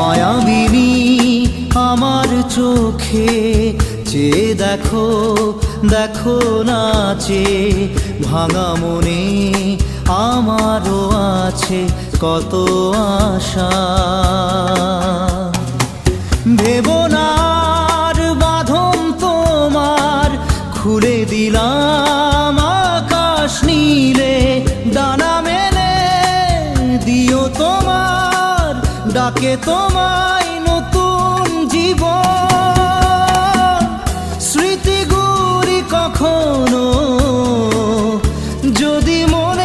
মায়াবিনী আমার চোখে চেয়ে দেখো, দেখো নাচে ভাঙা মনে আমারও আছে কত আশা। ভেবো না আর বাঁধন তোমার, খুলে দিলাম আকাশ নীলে, ডানা মেলে দিও তোমার ডাকে তোমায় নতুন জীবন। স্মৃতিগুলি কখনো যদি মনে